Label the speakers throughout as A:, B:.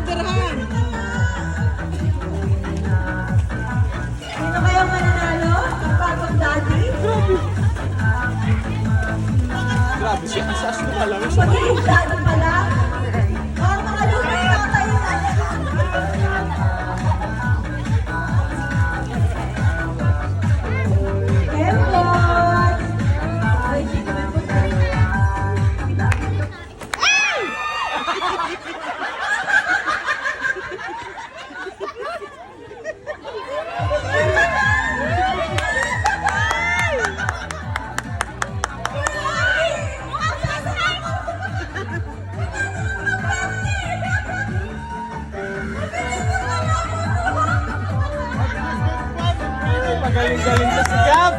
A: dirham.
B: Sino kayo mananalo? Ang bagong daddy?
C: Grabe siya. Asas na pala.
B: Magiging daddy pala? Ang mga lupa na tayo na. Empot! Ay, sino may punta?
C: Magaling-galing sa sigap.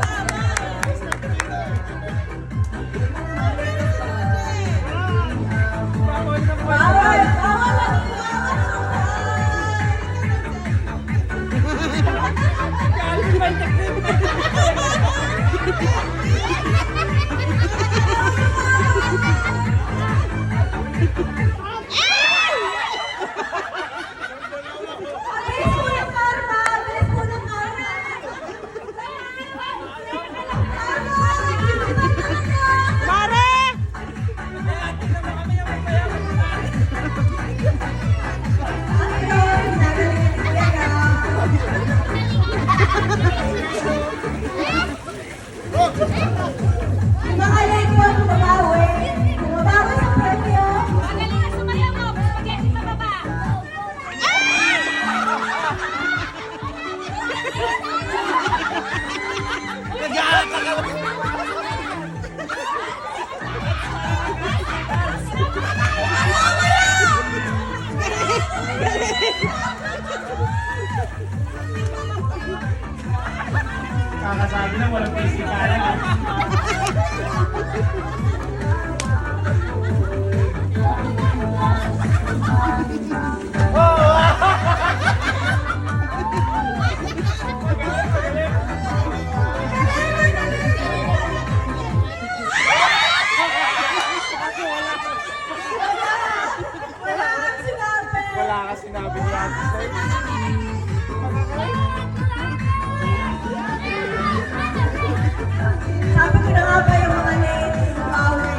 B: Bawal! Bawal ang
C: Kakasabi na walang pisikalan. Wala ka sinabi ni Ate Sir.
B: Sabi ko na nga ba yung mga ladies power?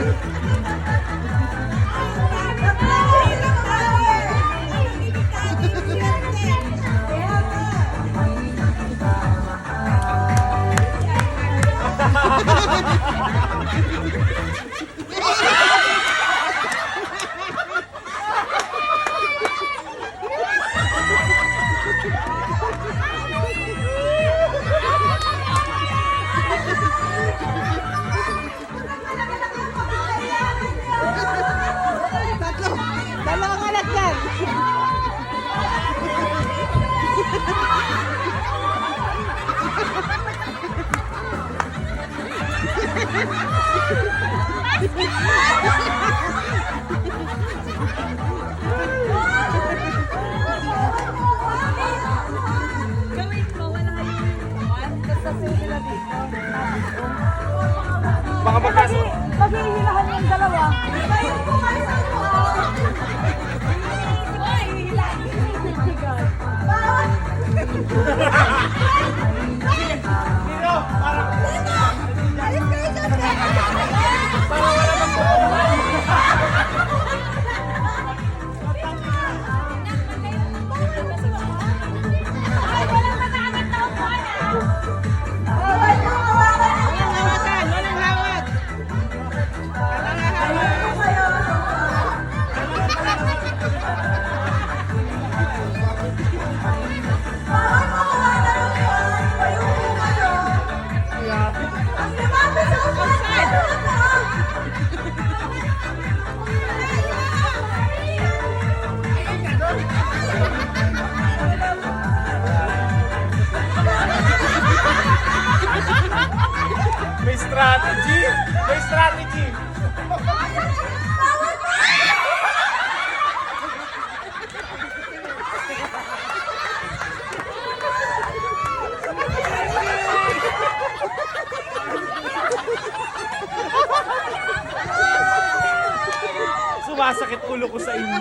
A: Dalawang alat yan.
B: Gawin mo, wala yung basta sila dito.
C: Baka magkaso.
B: Maghihilahan yung dalawa. Kayo po kayo sa mga. Bawat!
C: Dino, parang...
B: Alis kayo sa
C: Parang wala bang...
B: Bawal mo hawakan.
A: Walang hawakan. Walang hawak.
B: Ayun po kayo. Bawal mo hawakan ang buwan. Kayo po kayo. Ang lumapit sa upuan. Ano ba?
C: May strategy! May strategy! sumasakit ulo ko sa inyo.